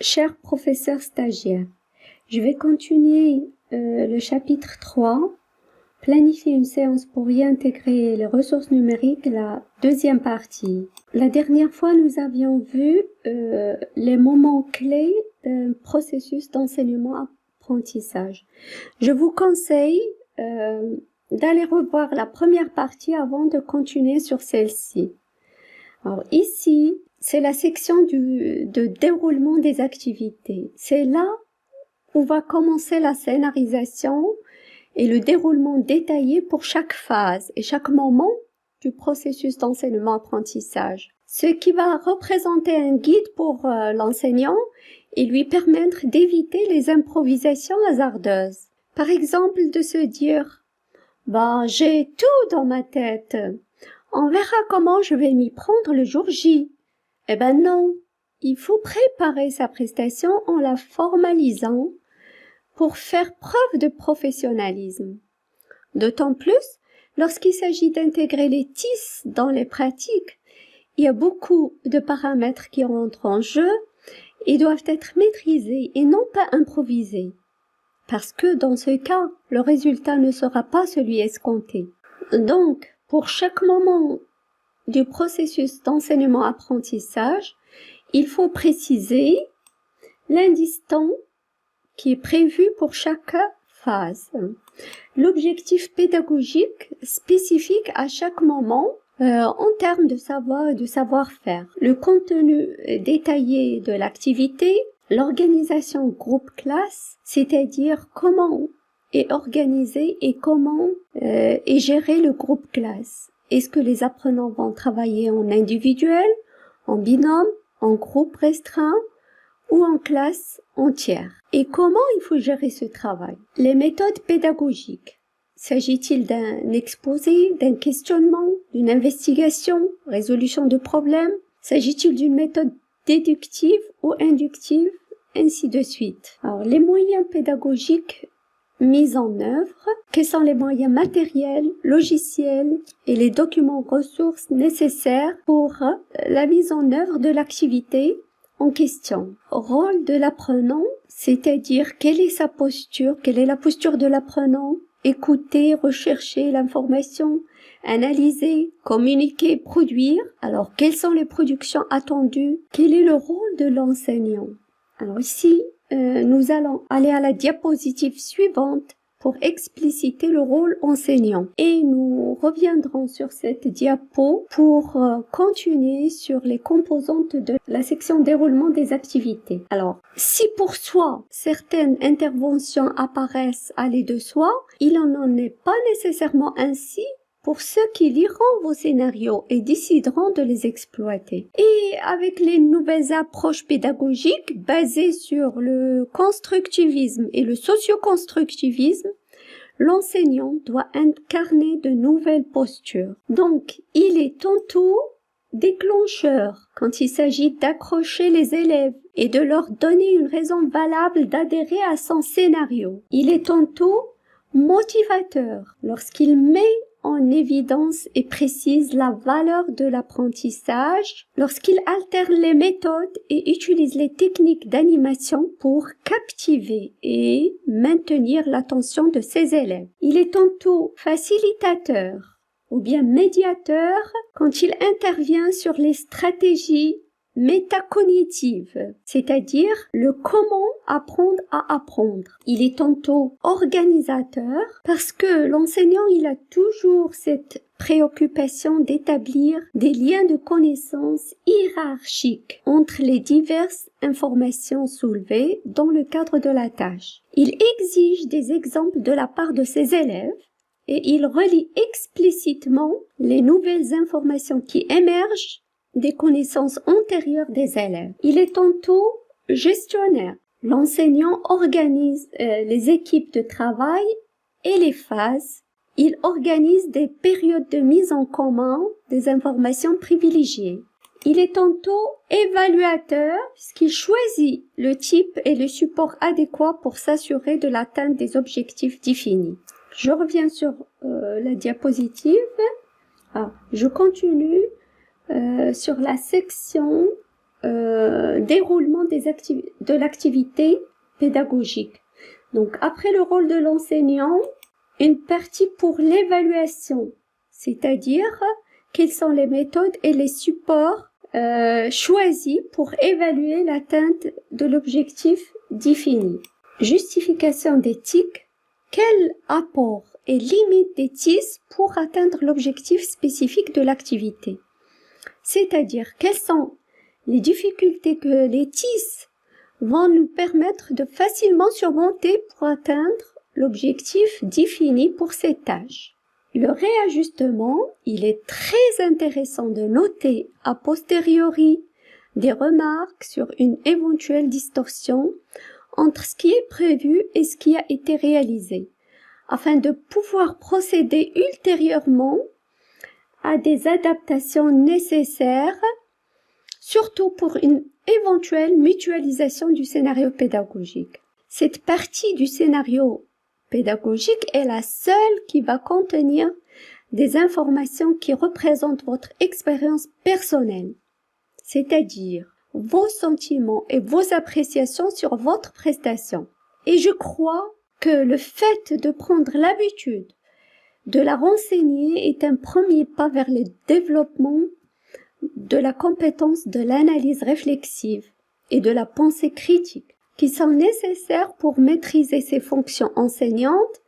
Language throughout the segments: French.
Cher professeur stagiaire, je vais continuer le chapitre 3, planifier une séance pour y intégrer les ressources numériques, la deuxième partie. La dernière fois, nous avions vu les moments clés d'un processus d'enseignement-apprentissage. Je vous conseille d'aller revoir la première partie avant de continuer sur celle-ci. Alors ici, c'est la section de déroulement des activités. C'est là où va commencer la scénarisation et le déroulement détaillé pour chaque phase et chaque moment du processus d'enseignement-apprentissage. Ce qui va représenter un guide pour l'enseignant et lui permettre d'éviter les improvisations hasardeuses. Par exemple, de se dire « j'ai tout dans ma tête, on verra comment je vais m'y prendre le jour J ». Eh ben non, il faut préparer sa prestation en la formalisant pour faire preuve de professionnalisme. D'autant plus lorsqu'il s'agit d'intégrer les TIS dans les pratiques, il y a beaucoup de paramètres qui rentrent en jeu et doivent être maîtrisés et non pas improvisés. Parce que dans ce cas, le résultat ne sera pas celui escompté. Donc, pour chaque moment du processus d'enseignement-apprentissage, il faut préciser l'indice temps qui est prévu pour chaque phase. L'objectif pédagogique spécifique à chaque moment en termes de savoir et de savoir-faire. Le contenu détaillé de l'activité, l'organisation groupe-classe, c'est-à-dire comment est organisé et comment est géré le groupe-classe. Est-ce que les apprenants vont travailler en individuel, en binôme, en groupe restreint ou en classe entière? Et comment il faut gérer ce travail? Les méthodes pédagogiques. S'agit-il d'un exposé, d'un questionnement, d'une investigation, résolution de problèmes? S'agit-il d'une méthode déductive ou inductive? Ainsi de suite. Alors, les moyens pédagogiques mis en œuvre, quels sont les moyens matériels, logiciels et les documents ressources nécessaires pour la mise en œuvre de l'activité en question. Rôle de l'apprenant, c'est-à-dire quelle est sa posture, quelle est la posture de l'apprenant, écouter, rechercher l'information, analyser, communiquer, produire. Alors, quelles sont les productions attendues? Quel est le rôle de l'enseignant? Alors ici, nous allons aller à la diapositive suivante pour expliciter le rôle enseignant. Et nous reviendrons sur cette diapo pour continuer sur les composantes de la section déroulement des activités. Alors, si pour soi, certaines interventions apparaissent aller de soi, il n'en est pas nécessairement ainsi pour ceux qui liront vos scénarios et décideront de les exploiter. Et avec les nouvelles approches pédagogiques basées sur le constructivisme et le socio-constructivisme, l'enseignant doit incarner de nouvelles postures. Donc, il est tantôt déclencheur quand il s'agit d'accrocher les élèves et de leur donner une raison valable d'adhérer à son scénario. Il est tantôt motivateur lorsqu'il met en évidence et précise la valeur de l'apprentissage lorsqu'il alterne les méthodes et utilise les techniques d'animation pour captiver et maintenir l'attention de ses élèves. Il est tantôt facilitateur ou bien médiateur quand il intervient sur les stratégies métacognitives, c'est-à-dire le comment apprendre à apprendre. Il est tantôt organisateur parce que l'enseignant, il a toujours cette préoccupation d'établir des liens de connaissances hiérarchiques entre les diverses informations soulevées dans le cadre de la tâche. Il exige des exemples de la part de ses élèves et il relie explicitement les nouvelles informations qui émergent des connaissances antérieures des élèves. Il est tantôt gestionnaire. L'enseignant organise les équipes de travail et les phases. Il organise des périodes de mise en commun des informations privilégiées. Il est tantôt évaluateur puisqu'il choisit le type et le support adéquat pour s'assurer de l'atteinte des objectifs définis. Je reviens sur la diapositive. Je continue sur la section déroulement de l'activité pédagogique. Donc, après le rôle de l'enseignant, une partie pour l'évaluation, c'est-à-dire quelles sont les méthodes et les supports choisis pour évaluer l'atteinte de l'objectif défini. Justification d'éthique. Quel apport et limite des TIS pour atteindre l'objectif spécifique de l'activité? C'est-à-dire, quelles sont les difficultés que les TIS vont nous permettre de facilement surmonter pour atteindre l'objectif défini pour cette tâche. Le réajustement, il est très intéressant de noter a posteriori des remarques sur une éventuelle distorsion entre ce qui est prévu et ce qui a été réalisé, afin de pouvoir procéder ultérieurement à des adaptations nécessaires, surtout pour une éventuelle mutualisation du scénario pédagogique. Cette partie du scénario pédagogique est la seule qui va contenir des informations qui représentent votre expérience personnelle, c'est-à-dire vos sentiments et vos appréciations sur votre prestation. Et je crois que le fait de prendre l'habitude de la renseigner est un premier pas vers le développement de la compétence de l'analyse réflexive et de la pensée critique, qui sont nécessaires pour maîtriser ces fonctions enseignantes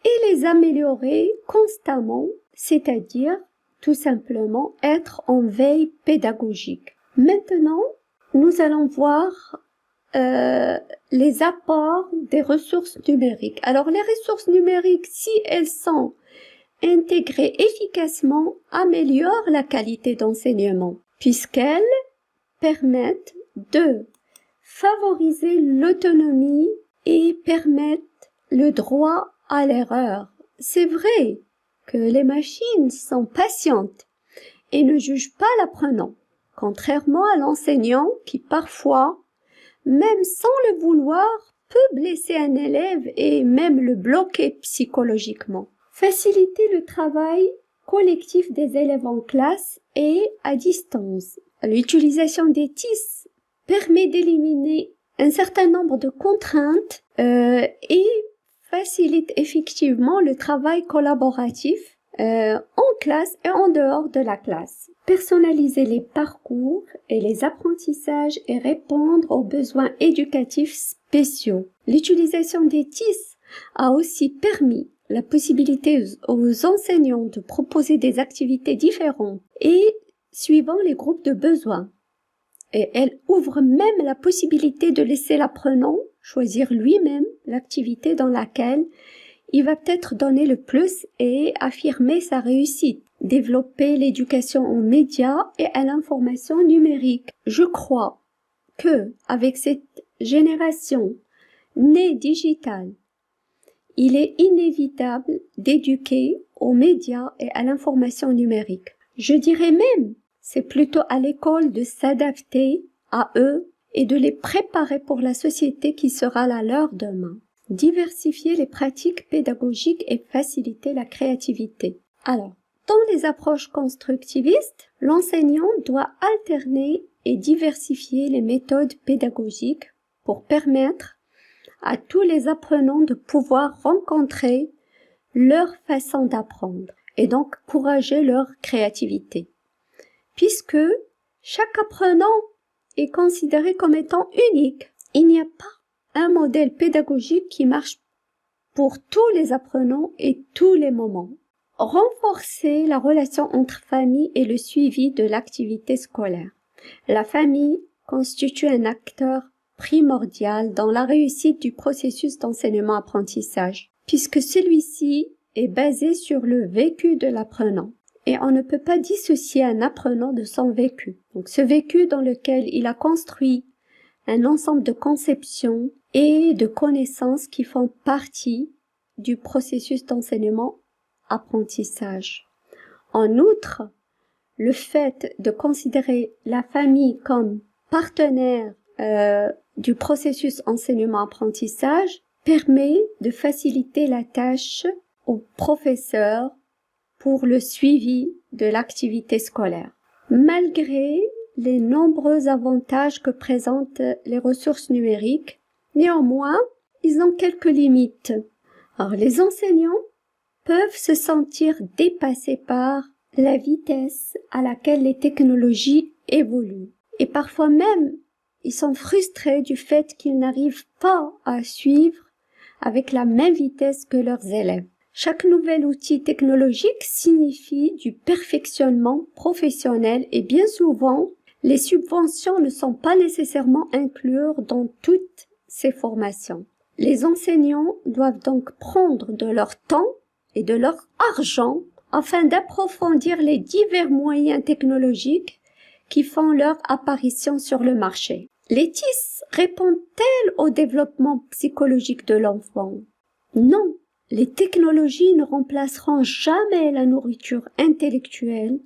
et les améliorer constamment, c'est-à-dire tout simplement être en veille pédagogique. Maintenant, nous allons voir les apports des ressources numériques. Alors, les ressources numériques, si elles sont intégrées efficacement, améliorent la qualité d'enseignement, puisqu'elles permettent de favoriser l'autonomie et permettent le droit à l'erreur. C'est vrai que les machines sont patientes et ne jugent pas l'apprenant, contrairement à l'enseignant qui parfois, même sans le vouloir, peut blesser un élève et même le bloquer psychologiquement. Faciliter le travail collectif des élèves en classe et à distance. L'utilisation des TIS permet d'éliminer un certain nombre de contraintes et facilite effectivement le travail collaboratif en classe et en dehors de la classe. Personnaliser les parcours et les apprentissages et répondre aux besoins éducatifs spéciaux. L'utilisation des TIS a aussi permis la possibilité aux enseignants de proposer des activités différentes et suivant les groupes de besoins. Et elle ouvre même la possibilité de laisser l'apprenant choisir lui-même l'activité dans laquelle il va peut-être donner le plus et affirmer sa réussite. Développer l'éducation aux médias et à l'information numérique. Je crois que avec cette génération née digitale, il est inévitable d'éduquer aux médias et à l'information numérique. Je dirais même, c'est plutôt à l'école de s'adapter à eux et de les préparer pour la société qui sera la leur demain. Diversifier les pratiques pédagogiques et faciliter la créativité. Alors, dans les approches constructivistes, l'enseignant doit alterner et diversifier les méthodes pédagogiques pour permettre à tous les apprenants de pouvoir rencontrer leur façon d'apprendre et donc encourager leur créativité. Puisque chaque apprenant est considéré comme étant unique, il n'y a pas un modèle pédagogique qui marche pour tous les apprenants et tous les moments. Renforcer la relation entre famille et le suivi de l'activité scolaire. La famille constitue un acteur primordial dans la réussite du processus d'enseignement-apprentissage, puisque celui-ci est basé sur le vécu de l'apprenant. Et on ne peut pas dissocier un apprenant de son vécu. Donc ce vécu dans lequel il a construit un ensemble de conceptions et de connaissances qui font partie du processus d'enseignement-apprentissage. En outre, le fait de considérer la famille comme partenaire du processus enseignement-apprentissage permet de faciliter la tâche aux professeurs pour le suivi de l'activité scolaire. Malgré les nombreux avantages que présentent les ressources numériques. Néanmoins, ils ont quelques limites. Alors, les enseignants peuvent se sentir dépassés par la vitesse à laquelle les technologies évoluent. Et parfois même, ils sont frustrés du fait qu'ils n'arrivent pas à suivre avec la même vitesse que leurs élèves. Chaque nouvel outil technologique signifie du perfectionnement professionnel et bien souvent, les subventions ne sont pas nécessairement incluses dans toutes ces formations. Les enseignants doivent donc prendre de leur temps et de leur argent afin d'approfondir les divers moyens technologiques qui font leur apparition sur le marché. Les TIS répondent-elles au développement psychologique de l'enfant? Non, les technologies ne remplaceront jamais la nourriture intellectuelle,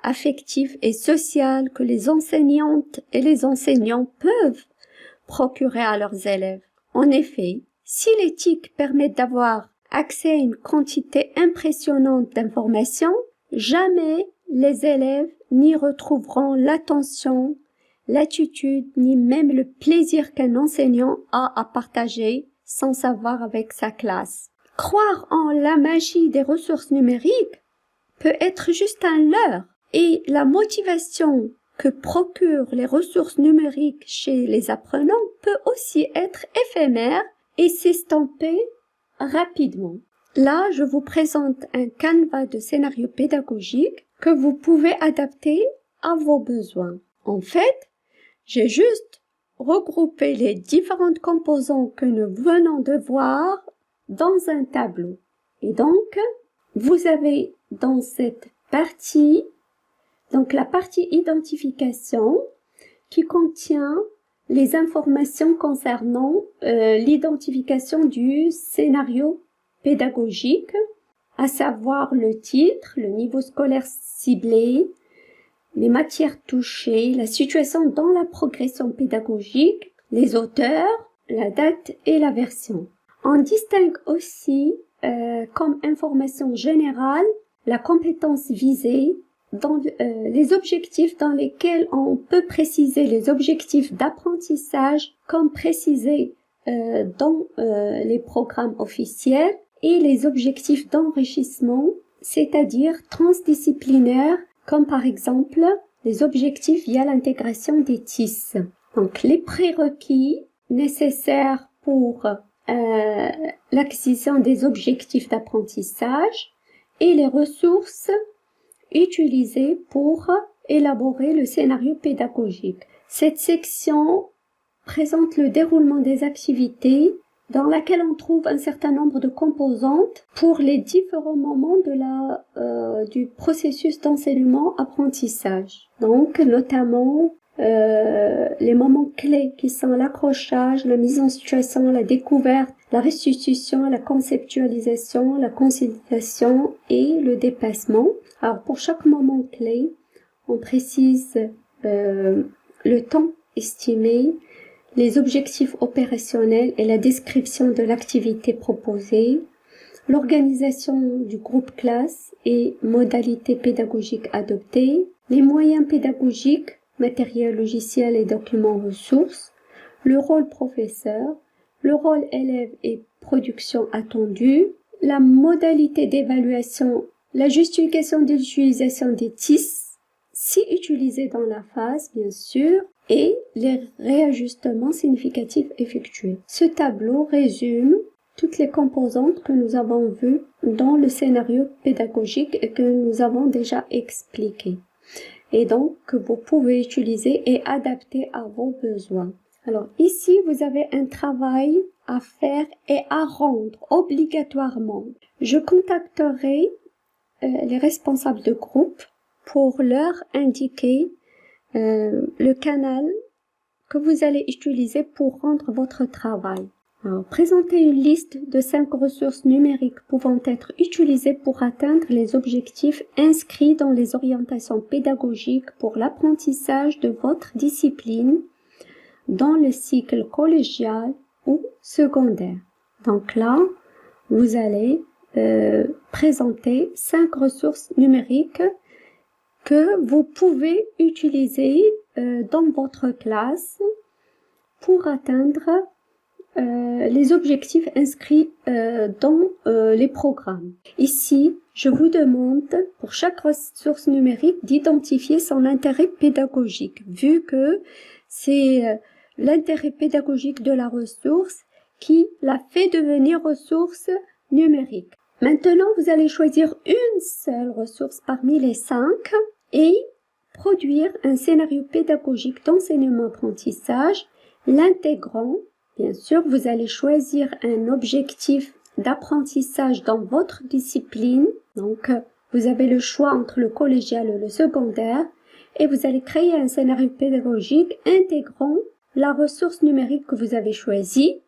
affective et sociale que les enseignantes et les enseignants peuvent procurer à leurs élèves. En effet, si les TIC permettent d'avoir accès à une quantité impressionnante d'informations, jamais les élèves n'y retrouveront l'attention, l'attitude, ni même le plaisir qu'un enseignant a à partager son savoir avec sa classe. Croire en la magie des ressources numériques peut être juste un leurre et la motivation que procurent les ressources numériques chez les apprenants peut aussi être éphémère et s'estomper rapidement. Là, je vous présente un canevas de scénarios pédagogiques que vous pouvez adapter à vos besoins. En fait, j'ai juste regroupé les différentes composants que nous venons de voir dans un tableau. Et donc, vous avez dans cette partie, donc la partie identification qui contient les informations concernant l'identification du scénario pédagogique, à savoir le titre, le niveau scolaire ciblé, les matières touchées, la situation dans la progression pédagogique, les auteurs, la date et la version. On distingue aussi comme information générale la compétence visée, dans les objectifs dans lesquels on peut préciser les objectifs d'apprentissage comme précisés dans les programmes officiels et les objectifs d'enrichissement, c'est-à-dire transdisciplinaires, comme par exemple les objectifs via l'intégration des TIS. Donc les prérequis nécessaires pour l'acquisition des objectifs d'apprentissage et les ressources utilisées pour élaborer le scénario pédagogique. Cette section présente le déroulement des activités dans laquelle on trouve un certain nombre de composantes pour les différents moments du processus d'enseignement-apprentissage. Donc, notamment, les moments clés qui sont l'accrochage, la mise en situation, la découverte, la restitution, la conceptualisation, la consolidation et le dépassement. Alors, pour chaque moment clé, on précise le temps estimé, les objectifs opérationnels et la description de l'activité proposée, l'organisation du groupe classe et modalités pédagogiques adoptées, les moyens pédagogiques, matériel logiciel et documents ressources, le rôle professeur, le rôle élève et production attendue, la modalité d'évaluation, la justification de l'utilisation des TIS, si utilisés dans la phase, bien sûr, et les réajustements significatifs effectués. Ce tableau résume toutes les composantes que nous avons vues dans le scénario pédagogique et que nous avons déjà expliqué. Et donc, que vous pouvez utiliser et adapter à vos besoins. Alors, ici, vous avez un travail à faire et à rendre obligatoirement. Je contacterai les responsables de groupe pour leur indiquer le canal que vous allez utiliser pour rendre votre travail. Alors, présentez une liste de 5 ressources numériques pouvant être utilisées pour atteindre les objectifs inscrits dans les orientations pédagogiques pour l'apprentissage de votre discipline dans le cycle collégial ou secondaire. Donc là, vous allez présenter 5 ressources numériques que vous pouvez utiliser dans votre classe pour atteindre les objectifs inscrits dans les programmes. Ici, je vous demande pour chaque ressource numérique d'identifier son intérêt pédagogique, vu que c'est l'intérêt pédagogique de la ressource qui la fait devenir ressource numérique. Maintenant, vous allez choisir une seule ressource parmi les 5 et produire un scénario pédagogique d'enseignement-apprentissage, l'intégrant. Bien sûr, vous allez choisir un objectif d'apprentissage dans votre discipline. Donc, vous avez le choix entre le collégial et le secondaire et vous allez créer un scénario pédagogique intégrant la ressource numérique que vous avez choisie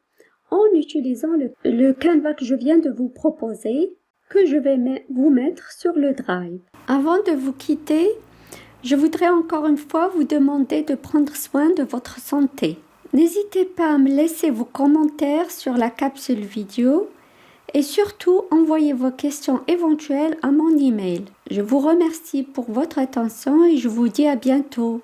en utilisant le Canva que je viens de vous proposer, que je vais vous mettre sur le Drive. Avant de vous quitter, je voudrais encore une fois vous demander de prendre soin de votre santé. N'hésitez pas à me laisser vos commentaires sur la capsule vidéo et surtout envoyez vos questions éventuelles à mon email. Je vous remercie pour votre attention et je vous dis à bientôt.